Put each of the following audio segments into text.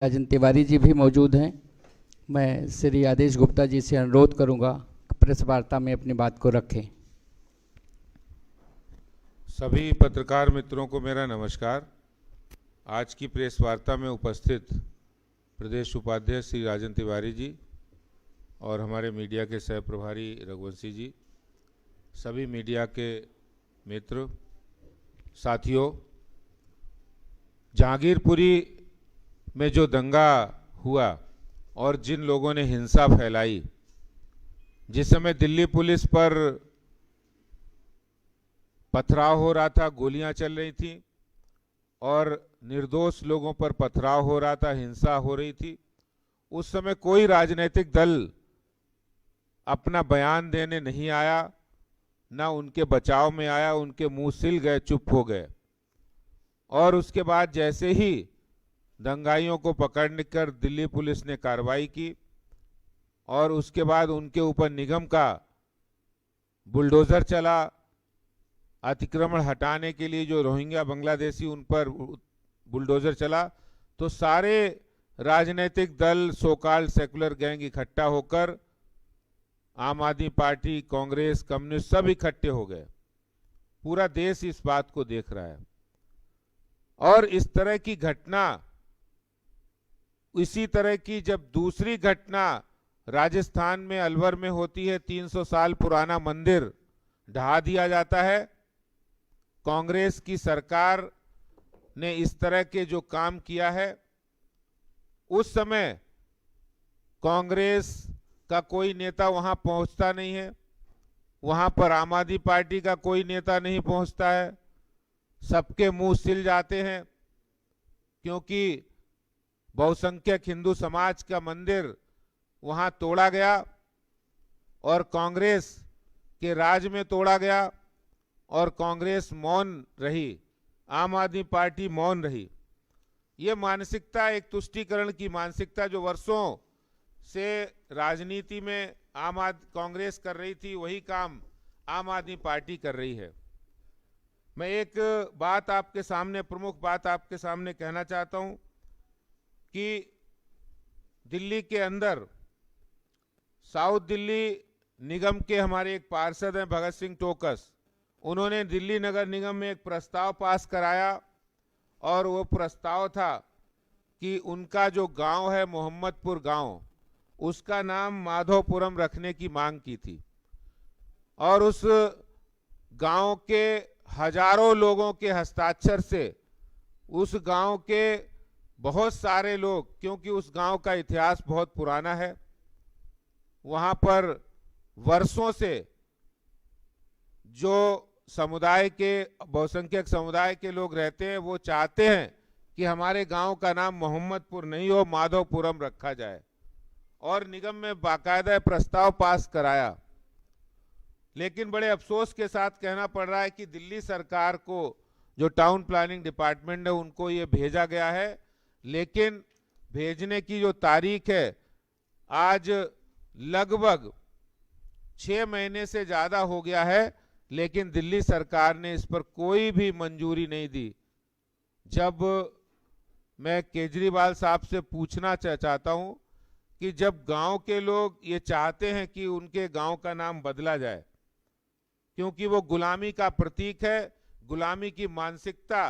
राजन तिवारी जी भी मौजूद हैं। मैं श्री आदेश गुप्ता जी से अनुरोध करूंगा प्रेस वार्ता में अपनी बात को रखें। सभी पत्रकार मित्रों को मेरा नमस्कार। आज की प्रेस वार्ता में उपस्थित प्रदेश उपाध्यक्ष श्री राजन तिवारी जी और हमारे मीडिया के सह प्रभारी रघुवंशी जी, सभी मीडिया के मित्र, साथियों, जहांगीरपुरी में जो दंगा हुआ और जिन लोगों ने हिंसा फैलाई, जिस समय दिल्ली पुलिस पर पथराव हो रहा था, गोलियां चल रही थी और निर्दोष लोगों पर पथराव हो रहा था, हिंसा हो रही थी, उस समय कोई राजनीतिक दल अपना बयान देने नहीं आया, ना उनके बचाव में आया। उनके मुंह सिल गए, चुप हो गए। और उसके बाद जैसे ही दंगाइयों को पकड़ने कर दिल्ली पुलिस ने कार्रवाई की और उसके बाद उनके ऊपर निगम का बुलडोजर चला, अतिक्रमण हटाने के लिए जो रोहिंग्या बांग्लादेशी उन पर बुलडोजर चला, तो सारे राजनीतिक दल, सोकाल सेकुलर गैंग इकट्ठा होकर आम आदमी पार्टी, कांग्रेस, कम्युनिस्ट सब इकट्ठे हो गए। पूरा देश इस बात को देख रहा है। और इस तरह की घटना, इसी तरह की जब दूसरी घटना राजस्थान में अलवर में होती है, 300 साल पुराना मंदिर ढहा दिया जाता है। कांग्रेस की सरकार ने इस तरह के जो काम किया है, उस समय कांग्रेस का कोई नेता वहां पहुंचता नहीं है, वहां पर आम आदमी पार्टी का कोई नेता नहीं पहुंचता है। सबके मुंह सिल जाते हैं, क्योंकि बहुसंख्यक हिंदू समाज का मंदिर वहां तोड़ा गया और कांग्रेस के राज में तोड़ा गया और कांग्रेस मौन रही, आम आदमी पार्टी मौन रही। ये मानसिकता, एक तुष्टीकरण की मानसिकता जो वर्षों से राजनीति में कांग्रेस कर रही थी, वही काम आम आदमी पार्टी कर रही है। मैं एक बात आपके सामने, प्रमुख बात आपके सामने कहना चाहता हूं कि दिल्ली के अंदर साउथ दिल्ली निगम के हमारे एक पार्षद हैं भगत सिंह टोकस, उन्होंने दिल्ली नगर निगम में एक प्रस्ताव पास कराया और वो प्रस्ताव था कि उनका जो गांव है मोहम्मदपुर गांव, उसका नाम माधोपुरम रखने की मांग की थी। और उस गांव के हजारों लोगों के हस्ताक्षर से उस गांव के बहुत सारे लोग, क्योंकि उस गांव का इतिहास बहुत पुराना है, वहां पर वर्षों से जो समुदाय के, बहुसंख्यक समुदाय के लोग रहते हैं, वो चाहते हैं कि हमारे गांव का नाम मोहम्मदपुर नहीं हो, माधोपुरम रखा जाए। और निगम में बाकायदा प्रस्ताव पास कराया। लेकिन बड़े अफसोस के साथ कहना पड़ रहा है कि दिल्ली सरकार को, जो टाउन प्लानिंग डिपार्टमेंट है, उनको ये भेजा गया है, लेकिन भेजने की जो तारीख है, आज लगभग 6 महीने से ज्यादा हो गया है, लेकिन दिल्ली सरकार ने इस पर कोई भी मंजूरी नहीं दी। जब मैं केजरीवाल साहब से पूछना चाहता हूं कि जब गांव के लोग ये चाहते हैं कि उनके गांव का नाम बदला जाए, क्योंकि वो गुलामी का प्रतीक है, गुलामी की मानसिकता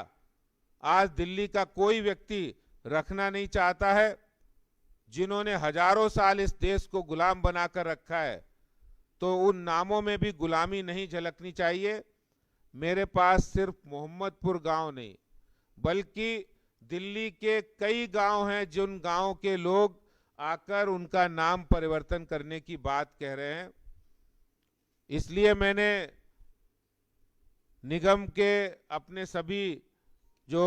आज दिल्ली का कोई व्यक्ति रखना नहीं चाहता है। जिन्होंने हजारों साल इस देश को गुलाम बनाकर रखा है, तो उन नामों में भी गुलामी नहीं झलकनी चाहिए। मेरे पास सिर्फ मोहम्मदपुर गांव नहीं, बल्कि दिल्ली के कई गांव हैं जिन गांव के लोग आकर उनका नाम परिवर्तन करने की बात कह रहे हैं। इसलिए मैंने निगम के अपने सभी जो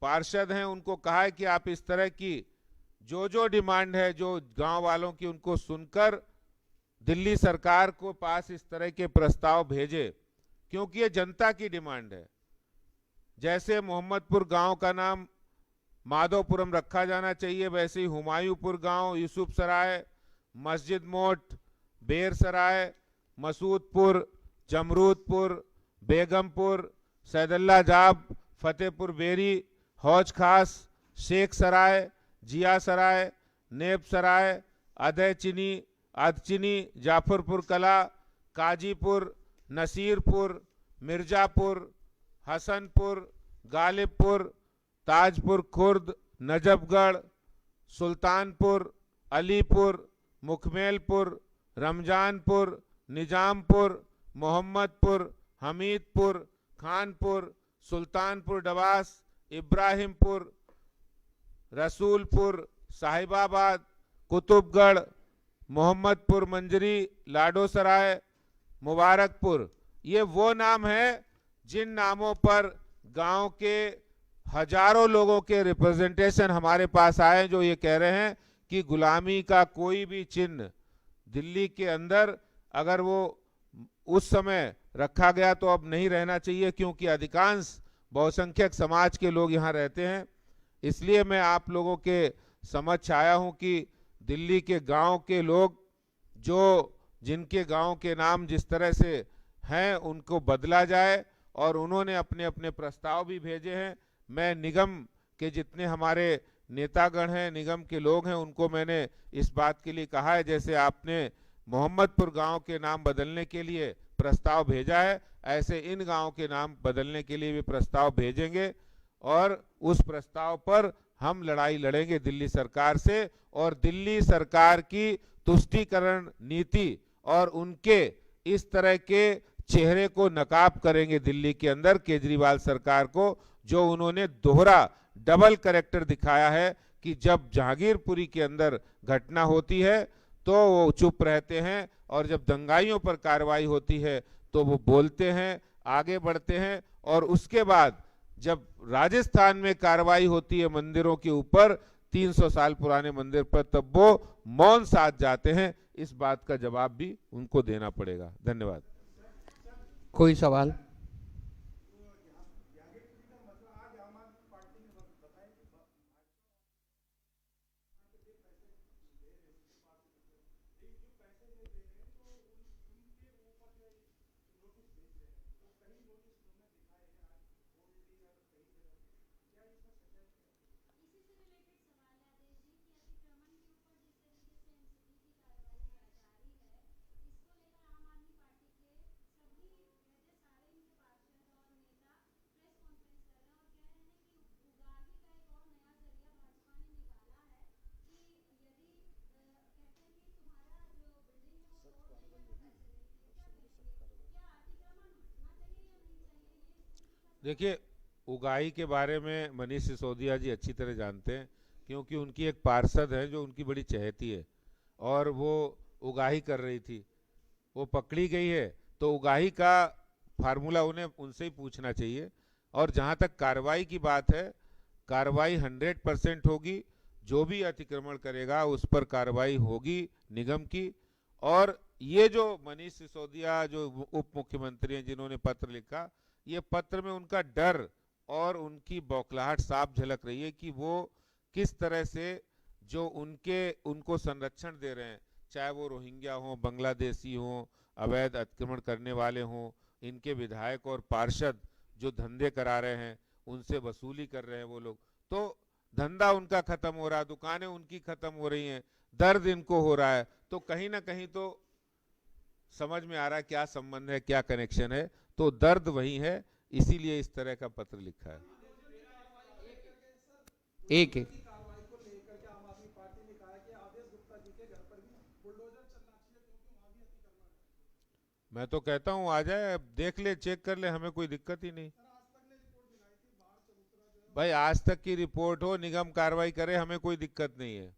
पार्षद हैं उनको कहा है कि आप इस तरह की जो डिमांड है, जो गांव वालों की, उनको सुनकर दिल्ली सरकार को पास इस तरह के प्रस्ताव भेजे, क्योंकि ये जनता की डिमांड है। जैसे मोहम्मदपुर गांव का नाम माधोपुरम रखा जाना चाहिए, वैसे ही हुमायूंपुर गांव, यूसुफ सराय, मस्जिद मोट, बेर सराय, मसूदपुर, जमरूदपुर, बेगमपुर, सैदुल्ला जाब, फतेहपुर बेरी, हौज खास, शेख सराय, जियासराय, नेपसराय, अधचिनी, अधचिनी, जाफरपुर कला, काजीपुर, नसीरपुर, मिर्जापुर, हसनपुर, गालिबपुर, ताजपुर खुर्द, नजफगढ़, सुल्तानपुर, अलीपुर, मुखमेलपुर, रमजानपुर, निजामपुर, मोहम्मदपुर, हमीदपुर, खानपुर, सुल्तानपुर डवास, इब्राहिमपुर, रसूलपुर, साहिबाबाद, कुतुबगढ़, मोहम्मदपुर मंजरी, लाडोसराय, मुबारकपुर। ये वो नाम है जिन नामों पर गांव के हजारों लोगों के रिप्रेजेंटेशन हमारे पास आए जो ये कह रहे हैं कि गुलामी का कोई भी चिन्ह दिल्ली के अंदर अगर वो उस समय रखा गया तो अब नहीं रहना चाहिए, क्योंकि अधिकांश बहुसंख्यक समाज के लोग यहाँ रहते हैं। इसलिए मैं आप लोगों के समक्ष आया हूँ कि दिल्ली के गांव के लोग जो जिनके गांव के नाम जिस तरह से हैं उनको बदला जाए, और उन्होंने अपने अपने प्रस्ताव भी भेजे हैं। मैं निगम के जितने हमारे नेतागण हैं, निगम के लोग हैं, उनको मैंने इस बात के लिए कहा है, जैसे आपने मोहम्मदपुर गांव के नाम बदलने के लिए प्रस्ताव भेजा है, ऐसे इन गांव के नाम बदलने के लिए भी प्रस्ताव भेजेंगे, और उस प्रस्ताव पर हम लड़ाई लड़ेंगे दिल्ली सरकार से, और दिल्ली सरकार की तुष्टीकरण नीति और उनके इस तरह के चेहरे को नकाब करेंगे दिल्ली के अंदर केजरीवाल सरकार को, जो उन्होंने दोहरा डबल कैरेक्टर दिखाया है कि जब जहांगीरपुरी के अंदर घटना होती है तो वो चुप रहते हैं, और जब दंगाइयों पर कार्रवाई होती है तो वो बोलते हैं, आगे बढ़ते हैं, और उसके बाद जब राजस्थान में कार्रवाई होती है मंदिरों के ऊपर, 300 साल पुराने मंदिर पर, तब वो मौन साध जाते हैं। इस बात का जवाब भी उनको देना पड़ेगा। धन्यवाद। कोई सवाल? देखिए, उगाही के बारे में मनीष सिसोदिया जी अच्छी तरह जानते हैं, क्योंकि उनकी एक पार्षद है जो उनकी बड़ी चहेती है, और वो उगाही कर रही थी, वो पकड़ी गई है, तो उगाही का फार्मूला उन्हें उनसे ही पूछना चाहिए। और जहाँ तक कार्रवाई की बात है, कार्रवाई 100% होगी, जो भी अतिक्रमण करेगा उस पर कार्रवाई होगी निगम की। और ये जो मनीष सिसोदिया जो उप मुख्यमंत्री हैं जिन्होंने पत्र लिखा, ये पत्र में उनका डर और उनकी बौखलाहट साफ झलक रही है कि वो किस तरह से जो उनको संरक्षण दे रहे हैं, चाहे वो रोहिंग्या हो, बांग्लादेशी हो, अवैध अतिक्रमण करने वाले हों, इनके विधायक और पार्षद जो धंधे करा रहे हैं, उनसे वसूली कर रहे हैं वो लोग, तो धंधा उनका खत्म हो रहा है, दुकानें उनकी खत्म हो रही हैं, दर्द इनको हो रहा है। तो कहीं ना कहीं तो समझ में आ रहा है क्या संबंध है, क्या कनेक्शन है, तो दर्द वही है, इसीलिए इस तरह का पत्र लिखा है। एक एक मैं तो कहता हूं आ जाए, देख ले, चेक कर ले, हमें कोई दिक्कत ही नहीं। भाई आज तक की रिपोर्ट हो, निगम कार्रवाई करे, हमें कोई दिक्कत नहीं है।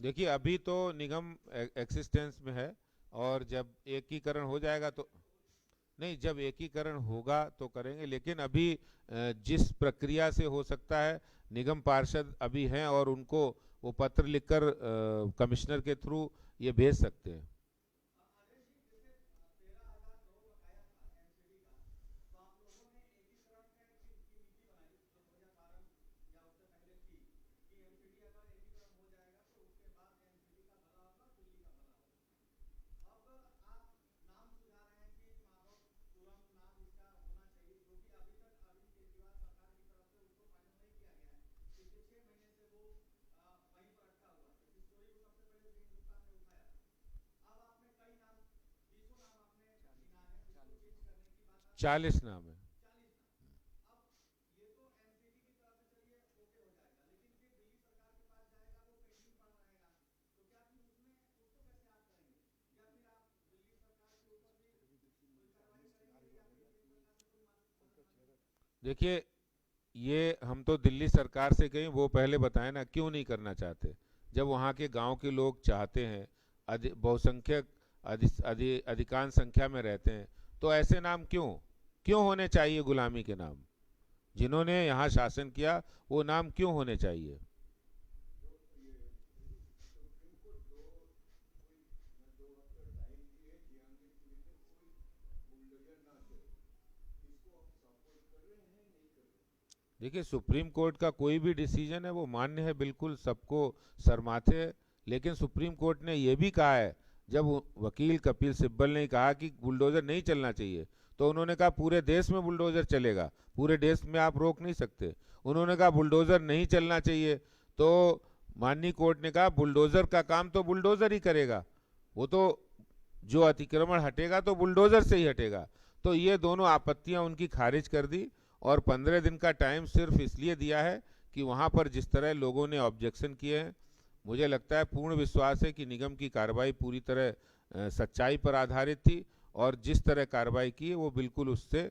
देखिए, अभी तो निगम एक्सिस्टेंस में है, और जब एकीकरण हो जाएगा तो नहीं, जब एकीकरण होगा तो करेंगे, लेकिन अभी जिस प्रक्रिया से हो सकता है, निगम पार्षद अभी हैं और उनको वो पत्र लिखकर कमिश्नर के थ्रू ये भेज सकते हैं। 40 नाम है। देखिए, ये हम तो दिल्ली सरकार से कहीं वो पहले बताएं ना, क्यों नहीं करना चाहते? जब वहाँ के गांव के लोग चाहते हैं, बहुसंख्यक अधिकांश संख्या में रहते हैं, तो ऐसे नाम क्यों होने चाहिए? गुलामी के नाम जिन्होंने यहाँ शासन किया वो नाम क्यों होने चाहिए? देखिए, सुप्रीम कोर्ट का कोई भी डिसीजन है वो मान्य है, बिल्कुल सबको शर्माते है, लेकिन सुप्रीम कोर्ट ने ये भी कहा है, जब वकील कपिल सिब्बल ने कहा कि बुलडोजर नहीं चलना चाहिए, तो उन्होंने कहा पूरे देश में बुलडोजर चलेगा, पूरे देश में आप रोक नहीं सकते। उन्होंने कहा बुलडोजर नहीं चलना चाहिए, तो माननीय कोर्ट ने कहा बुलडोजर का काम तो बुलडोजर ही करेगा, वो तो जो अतिक्रमण हटेगा तो बुलडोजर से ही हटेगा। तो ये दोनों आपत्तियां उनकी खारिज कर दी, और 15 दिन का टाइम सिर्फ इसलिए दिया है कि वहां पर जिस तरह लोगों ने ऑब्जेक्शन किए हैं, मुझे लगता है, पूर्ण विश्वास है कि निगम की कार्रवाई पूरी तरह सच्चाई पर आधारित थी, और जिस तरह कार्रवाई की है वो बिल्कुल उससे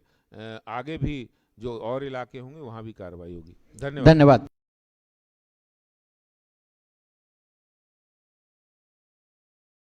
आगे भी जो और इलाके होंगे वहां भी कार्रवाई होगी। धन्यवाद। धन्यवाद।